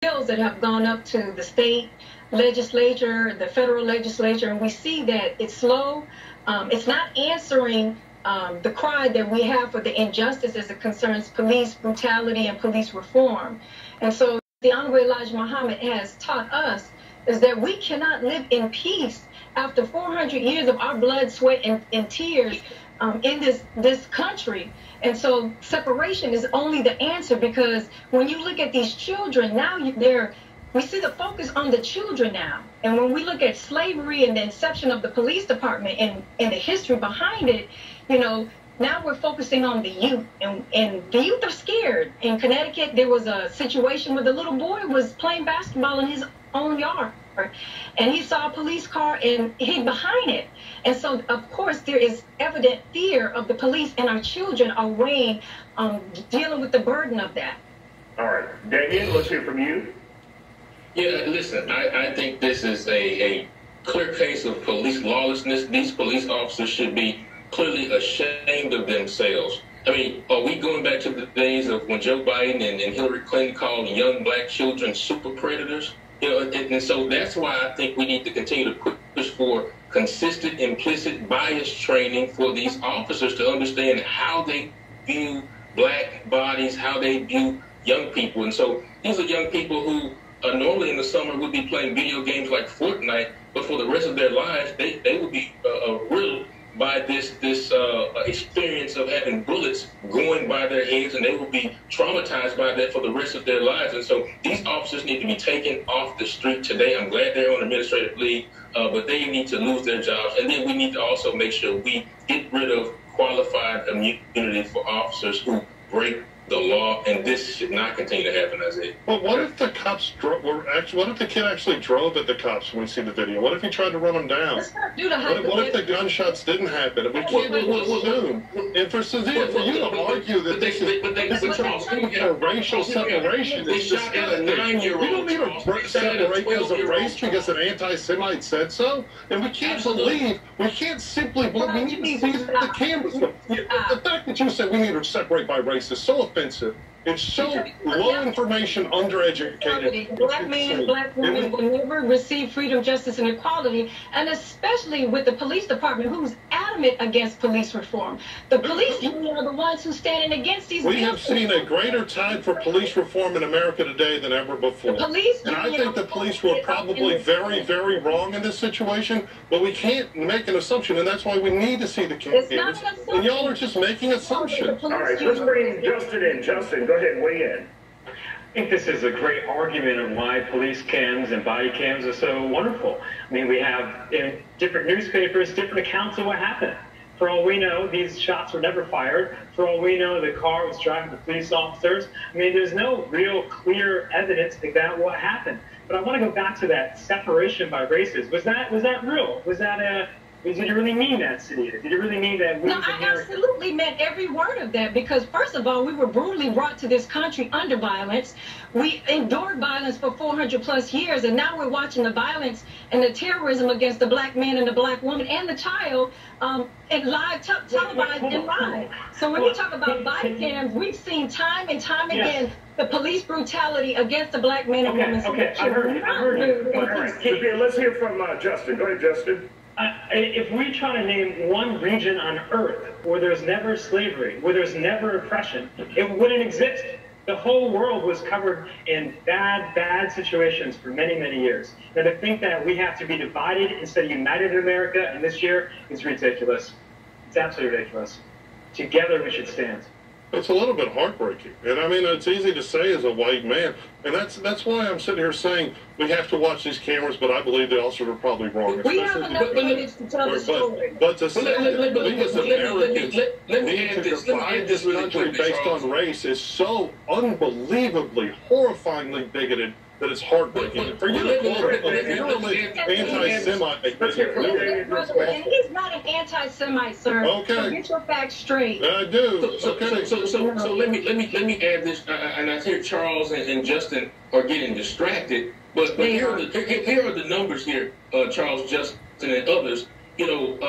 bills that have gone up to the state legislature, the federal legislature, and we see that it's slow. It's not answering the cry that we have for the injustice as it concerns police brutality and police reform. And so the Honorable Elijah Muhammad has taught us is that we cannot live in peace after 400 years of our blood, sweat, and tears in this country. And so separation is only the answer, because when you look at these children, now we see the focus on the children now. And when we look at slavery and the inception of the police department and the history behind it, now we're focusing on the youth, and the youth are scared. In Connecticut, there was a situation where the little boy was playing basketball in his own yard, and he saw a police car and hid behind it. And so, of course, there is evident fear of the police, and our children are weighing, dealing with the burden of that. All right, Damien, let's hear from you. Yeah, listen, I think this is a clear case of police lawlessness. These police officers should be clearly ashamed of themselves. I mean, are we going back to the days of when Joe Biden and Hillary Clinton called young black children super predators? And so that's why I think we need to continue to push for consistent implicit bias training for these officers to understand how they view black bodies, how they view young people. And so these are young people who normally in the summer would be playing video games like Fortnite, but for the rest of their lives, they would be riddled by this experience of having bullets going by their heads, and they will be traumatized by that for the rest of their lives. And so these officers need to be taken off the street today. I'm glad they're on administrative leave, but they need to lose their jobs. And then we need to also make sure we get rid of qualified immunity for officers who break the law, and this should not continue to happen, Isaiah. Well, what if the cops what if the kid actually drove at the cops when we see the video? What if he tried to run them down? What if the gunshots didn't happen? We can't assume. And for you to argue that this is a racial separation, it's just a 9-year-old. We don't need to separate because of race because an anti-Semite said so. And we can't simply believe, we need to see the cameras. The fact that you said we need to separate by race is so offensive. It's so low information, undereducated. Black men, black women will never receive freedom, justice, and equality, and especially with the police department, who's adamant against police reform. The police union are the ones who's standing against these bills. We have seen a greater tide for police reform in America today than ever before. And I think the police were probably very, very wrong in this situation, but we can't make an assumption, and that's why we need to see the cameras. And y'all are just making assumptions. All right, let's bring Justin in. Justin, go ahead and weigh in. I think this is a great argument of why police cams and body cams are so wonderful. I mean, we have in different newspapers, different accounts of what happened. For all we know, these shots were never fired. For all we know, the car was driving the police officers. I mean, there's no real clear evidence about what happened. But I want to go back to that separation by races. Was that real? Did you really mean that, Sunita? Did you really mean that? No, I absolutely meant every word of that, because first of all, we were brutally brought to this country under violence. We endured violence for 400 plus years, and now we're watching the violence and the terrorism against the black man and the black woman and the child and live televised and live. So when you talk about body cams, we've seen time and time again the police brutality against the black men and women. Okay, I heard you. All right, let's hear from Justin. Go ahead, Justin. If we try to name one region on Earth where there's never slavery, where there's never oppression, it wouldn't exist. The whole world was covered in bad situations for many, many years. And to think that we have to be divided instead of united in America and this year is ridiculous. It's absolutely ridiculous. Together we should stand. It's a little bit heartbreaking. And I mean, it's easy to say as a white man. And that's why I'm sitting here saying we have to watch these cameras, but I believe the officers are probably wrong. We have enough evidence to tell the story. But to say that we as Americans need to divide this country based on race is so unbelievably, horrifyingly bigoted that it's heartbreaking. For you to call it an anti-Semite, and he's not an anti-Semite, sir. Okay. So get your facts straight. I do. So let me add this, and I hear Charles and Justin are getting distracted, but here are the numbers here, Charles, Justin, and others.